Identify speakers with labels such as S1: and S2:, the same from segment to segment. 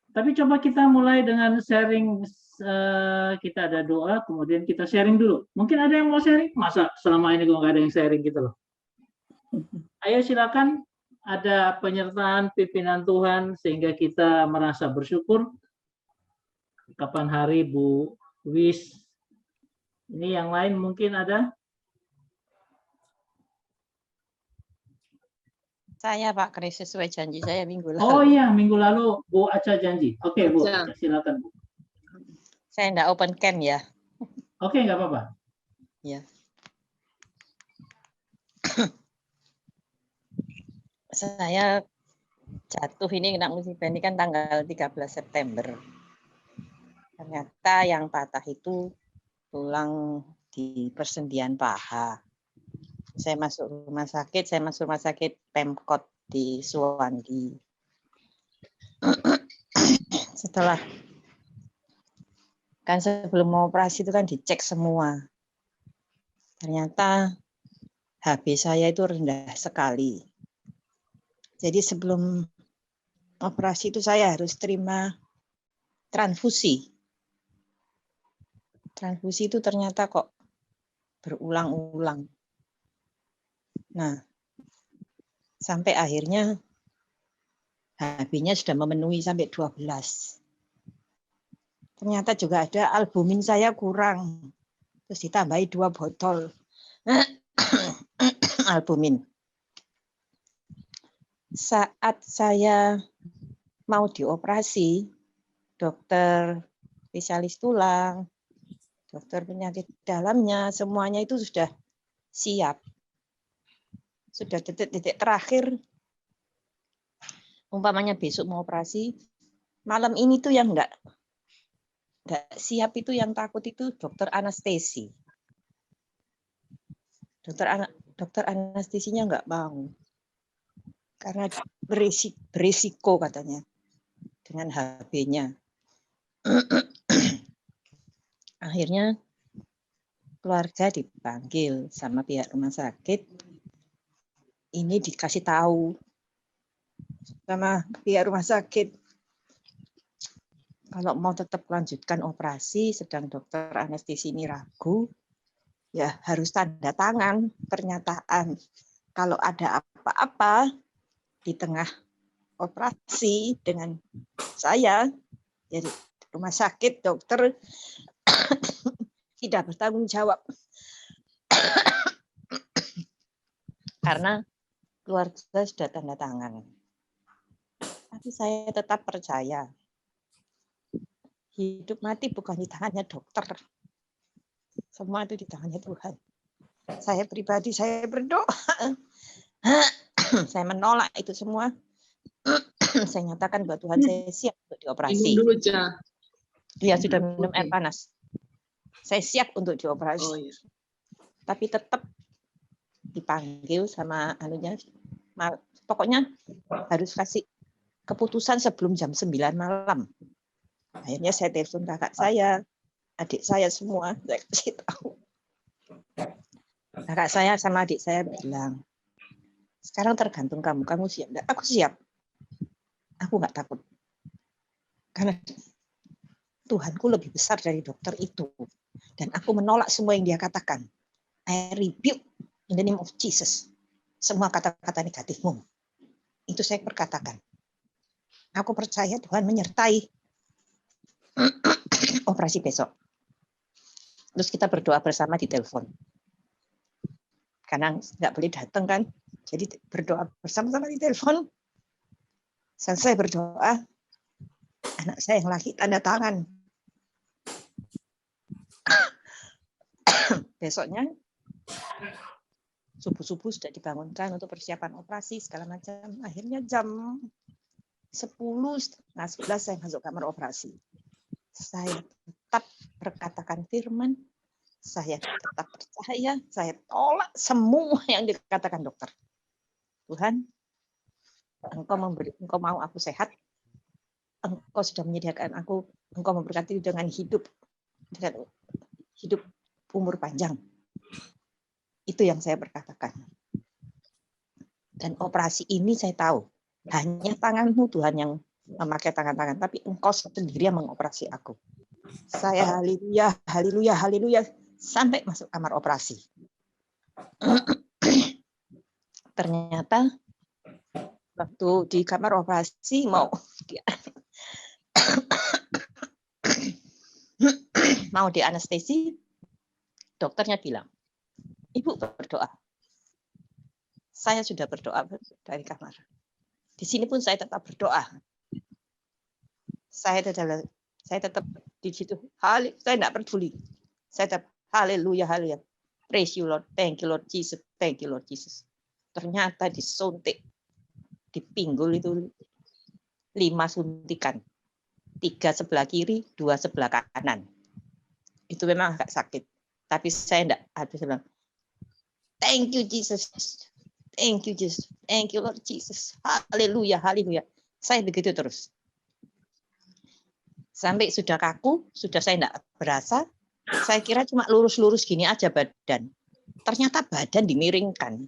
S1: Tapi coba kita mulai dengan sharing. Kita ada doa, kemudian kita sharing dulu. Mungkin ada yang mau sharing? Masa selama ini gue nggak ada yang sharing gitu loh. Ayo silakan, ada penyertaan pimpinan Tuhan sehingga kita merasa bersyukur. Kapan hari Bu Wis? Ini yang lain mungkin ada?
S2: Saya Pak Kris, sesuai janji saya minggu lalu.
S1: Oh iya, minggu lalu Bu Aca janji. Oke Bu, Aca, silakan Bu.
S2: Saya enggak open cam ya.
S1: Oke, nggak apa-apa.
S2: Ya. Saya jatuh ini kena musibah ini kan tanggal 13 September. Ternyata yang patah itu tulang di persendian paha. Saya masuk rumah sakit Pemkot di Suwandi. Setelah kan sebelum mau operasi itu kan dicek semua. Ternyata HB saya itu rendah sekali. Jadi sebelum operasi itu saya harus terima transfusi. Transfusi itu ternyata kok berulang-ulang. Nah, sampai akhirnya HB-nya sudah memenuhi sampai 12. Ternyata juga ada albumin saya kurang. Terus ditambahi 2 botol albumin. Saat saya mau dioperasi, dokter spesialis tulang, dokter penyakit dalamnya, semuanya itu sudah siap. Sudah detik-detik terakhir, umpamanya besok mau operasi, malam ini tuh yang enggak siap itu, yang takut itu dokter anestesi. Dokter anestesinya enggak mau. Karena berisiko katanya dengan HB-nya. Akhirnya keluarga dipanggil sama pihak rumah sakit. Ini dikasih tahu sama pihak rumah sakit kalau mau tetap lanjutkan operasi, sedang dokter anestesi ini ragu, ya harus tanda tangan pernyataan. Kalau ada apa-apa di tengah operasi dengan saya, jadi rumah sakit dokter tidak bertanggung jawab. Karena keluarga sudah tanda tangan. Tapi saya tetap percaya. Hidup mati bukan di tangannya dokter. Semua itu di tangannya Tuhan. Saya pribadi, saya berdoa. Saya menolak itu semua. Saya nyatakan bahwa Tuhan saya siap untuk dioperasi.
S3: Minum dulu, Ca.
S2: Dia sudah minum air panas. Saya siap untuk dioperasi.
S3: Oh, iya.
S2: Tapi tetap dipanggil sama anunya. Pokoknya harus kasih keputusan sebelum jam 9 malam. Akhirnya saya telepon kakak saya, adik saya semua, saya kasih tahu. Kakak saya sama adik saya bilang, sekarang tergantung kamu, kamu siap enggak? Aku siap. Aku enggak takut. Karena Tuhanku lebih besar dari dokter itu. Dan aku menolak semua yang dia katakan. I rebuke in the name of Jesus. Semua kata-kata negatifmu. Itu saya perkatakan. Aku percaya Tuhan menyertai operasi besok. Terus kita berdoa bersama di telepon. Karena nggak boleh datang kan. Jadi berdoa bersama-sama di telepon. Selesai berdoa, anak saya yang laki tanda tangan. Besoknya subuh-subuh sudah dibangunkan untuk persiapan operasi segala macam. Akhirnya jam 10:11 saya masuk kamar operasi. Saya tetap berkatakan firman, saya tetap percaya, saya tolak semua yang dikatakan dokter. Tuhan, Engkau mau aku sehat, Engkau sudah menyediakan aku, Engkau memberkati dengan hidup umur panjang. Itu yang saya berkatakan. Dan operasi ini saya tahu, hanya tangan-Mu Tuhan yang memakai tangan-tangan, tapi Engkau sendiri yang mengoperasi aku. Saya haleluya, haleluya, haleluya sampai masuk kamar operasi. Ternyata waktu di kamar operasi mau di anestesi, dokternya bilang, Ibu berdoa. Saya sudah berdoa dari kamar. Di sini pun saya tetap berdoa. Saya tetap di situ. Saya tidak peduli. Saya tetap haleluya, haleluya. Praise you Lord, thank you Lord Jesus, thank you Lord Jesus. Ternyata disuntik di pinggul itu 5 suntikan. 3 sebelah kiri, 2 sebelah kanan. Itu memang agak sakit. Tapi saya enggak habis bilang, thank you Jesus. Thank you Jesus. Thank you Lord Jesus. Haleluya, haleluya. Saya begitu terus. Sampai sudah kaku, sudah saya enggak berasa. Saya kira cuma lurus-lurus gini aja badan. Ternyata badan dimiringkan.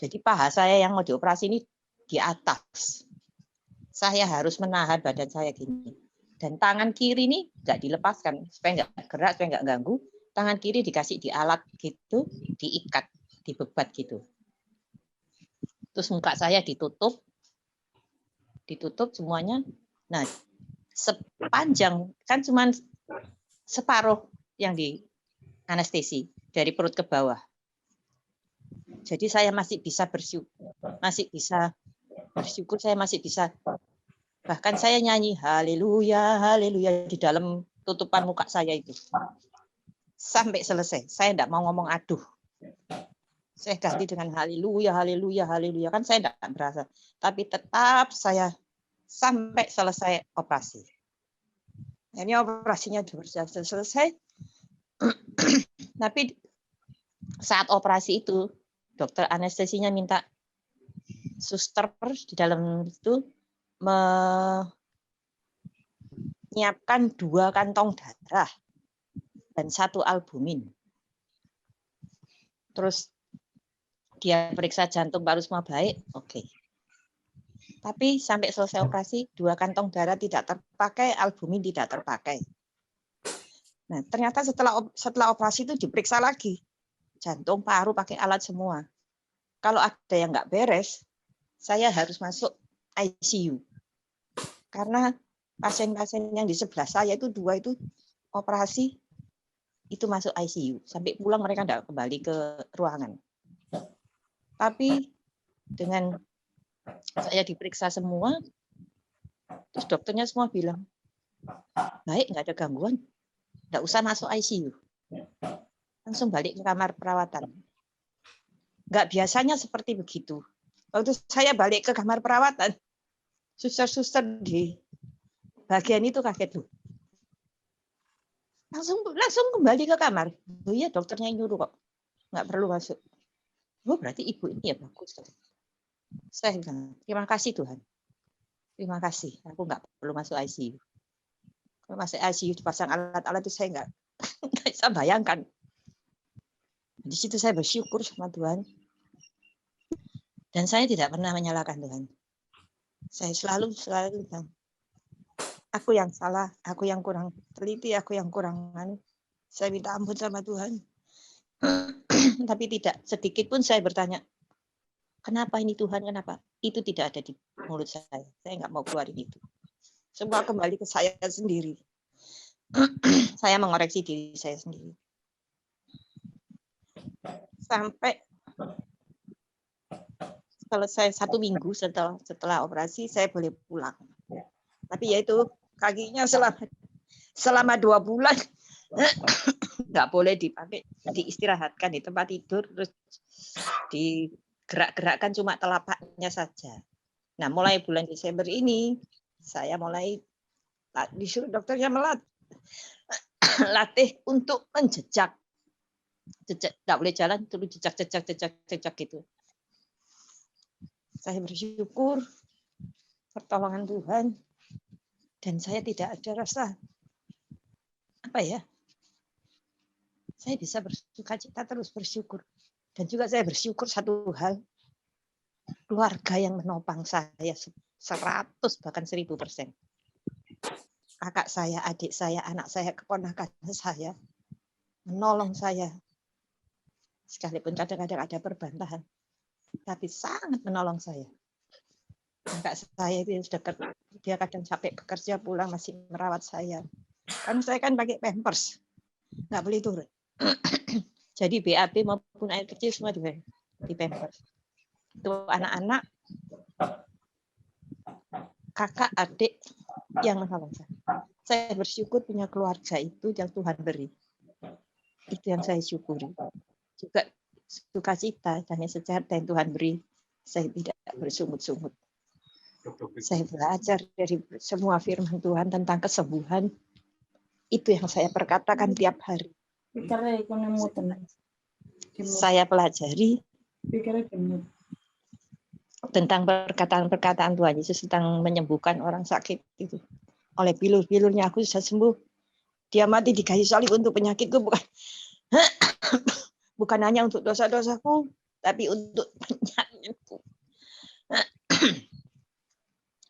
S2: Jadi paha saya yang mau dioperasi ini di atas. Saya harus menahan badan saya gini. Dan tangan kiri ini nggak dilepaskan. Supaya nggak gerak, supaya nggak ganggu. Tangan kiri dikasih di alat gitu, diikat, dibebat gitu. Terus muka saya ditutup semuanya. Nah, sepanjang, kan cuma separuh yang di anestesi, dari perut ke bawah. Jadi saya masih bisa bersyukur, saya masih bisa. Bahkan saya nyanyi haleluya, haleluya di dalam tutupan muka saya itu. Sampai selesai. Saya tidak mau ngomong aduh. Saya ganti dengan haleluya, haleluya, haleluya. Kan saya tidak berasa. Tapi tetap saya sampai selesai operasi. Ini operasinya sudah selesai. Tapi saat operasi itu, dokter anestesinya minta suster di dalam itu menyiapkan 2 kantong darah dan 1 albumin. Terus dia periksa jantung baru semua baik, oke. Tapi sampai selesai operasi 2 kantong darah tidak terpakai, albumin tidak terpakai. Nah, ternyata setelah operasi itu diperiksa lagi. Jantung, paru pakai alat semua. Kalau ada yang nggak beres, saya harus masuk ICU. Karena pasien-pasien yang di sebelah saya itu 2 itu operasi itu masuk ICU. Sampai pulang mereka tidak kembali ke ruangan. Tapi dengan saya diperiksa semua, terus dokternya semua bilang, baik, nggak ada gangguan, nggak usah masuk ICU. Langsung balik ke kamar perawatan. Nggak biasanya seperti begitu. Waktu saya balik ke kamar perawatan, suster-suster di bagian itu kaget loh. Langsung kembali ke kamar. Oh iya, dokternya nyuruh kok. Nggak perlu masuk. Oh, berarti ibu ini ya bagus. Saya bilang, terima kasih Tuhan. Terima kasih. Aku nggak perlu masuk ICU. Kalau masuk ICU dipasang alat-alat itu saya nggak bisa bayangkan. Di situ saya bersyukur sama Tuhan. Dan saya tidak pernah menyalahkan Tuhan. Saya selalu bilang, aku yang salah, aku yang kurang teliti, aku yang kurang. Saya minta ampun sama Tuhan. Tapi tidak sedikit pun saya bertanya, kenapa ini Tuhan, kenapa? Itu tidak ada di mulut saya. Saya nggak mau keluarin itu. Semua kembali ke saya sendiri. Saya mengoreksi diri saya sendiri. Sampai selesai 1 minggu setelah operasi, saya boleh pulang. Tapi yaitu kakinya selama 2 bulan nggak boleh dipakai, diistirahatkan di tempat tidur, terus digerak-gerakkan cuma telapaknya saja. Nah, mulai bulan Desember ini saya mulai disuruh dokternya latih untuk menjejak. Nggak boleh jalan, terus jejak gitu. Saya bersyukur pertolongan Tuhan dan saya tidak ada rasa saya bisa bersukacita terus bersyukur. Dan juga saya bersyukur satu hal, keluarga yang menopang saya 100 bahkan 1000%. Kakak saya, adik saya, anak saya, keponakan saya menolong saya. Sekalipun kadang-kadang ada perbantahan, tapi sangat menolong saya. Kakak saya itu sudah dia kadang capek bekerja pulang masih merawat saya. Karena saya kan pakai pampers, nggak boleh turun. Jadi BAB maupun air kecil semua di pampers. Itu anak-anak, kakak, adik yang menolong saya. Saya bersyukur punya keluarga itu yang Tuhan beri. Itu yang saya syukuri. Juga sukacita dan sejahtera yang Tuhan beri. Saya tidak bersungut-sungut. Saya belajar dari semua firman Tuhan tentang kesembuhan. Itu yang saya perkatakan tiap hari. Saya pelajari tentang perkataan-perkataan Tuhan Yesus tentang menyembuhkan orang sakit itu. Oleh bilur-bilurnya aku bisa sembuh. Dia mati di kayu salib untuk penyakitku, bukan hanya untuk dosa-dosaku, tapi untuk penyakitku.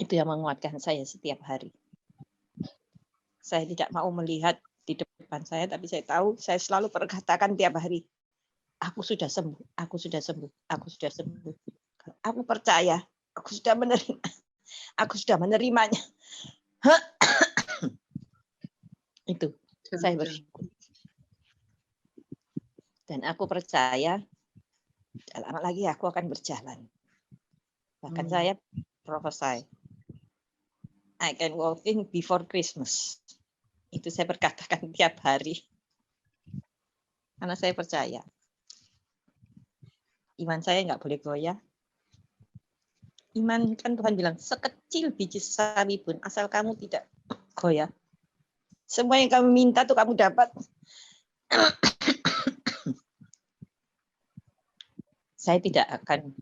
S2: Itu yang menguatkan saya setiap hari. Saya tidak mau melihat di depan saya, tapi saya tahu saya selalu perkatakan tiap hari, aku sudah sembuh, aku sudah sembuh, aku sudah sembuh. Aku percaya, aku sudah menerimanya. Itu saya bersyukur. Dan aku percaya, tidak lama lagi aku akan berjalan. Bahkan saya prophesy, I can walking before Christmas. Itu saya berkatakan tiap hari. Karena saya percaya. Iman saya nggak boleh goyah. Iman kan Tuhan bilang, sekecil biji sawi pun, asal kamu tidak goyah. Semua yang kamu minta tuh kamu dapat. Saya tidak akan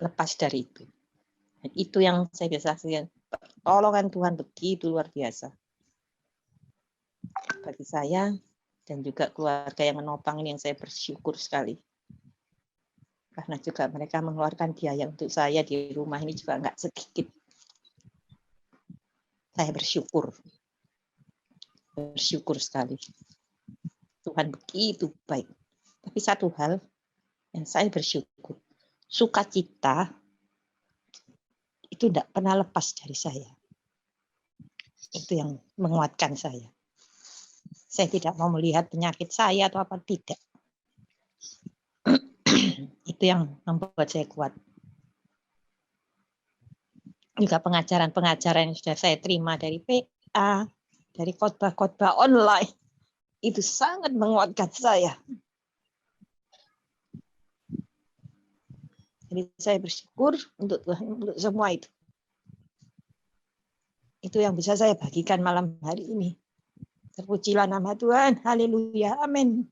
S2: lepas dari itu. Dan itu yang saya biasa saksikan. Pertolongan Tuhan begitu luar biasa. Bagi saya dan juga keluarga yang menopang ini yang saya bersyukur sekali. Karena juga mereka mengeluarkan biaya untuk saya di rumah ini juga enggak sedikit. Saya bersyukur. Bersyukur sekali. Tuhan begitu baik. Tapi satu hal yang saya bersyukur. Sukacita itu tidak pernah lepas dari saya. Itu yang menguatkan saya. Saya tidak mau melihat penyakit saya atau apa, tidak. Itu yang membuat saya kuat. Juga pengajaran-pengajaran yang sudah saya terima dari PA, dari khotbah-khotbah online, itu sangat menguatkan saya. Jadi saya bersyukur untuk Tuhan, untuk semua itu. Itu yang bisa saya bagikan malam hari ini. Terpujilah nama Tuhan. Haleluya. Amin.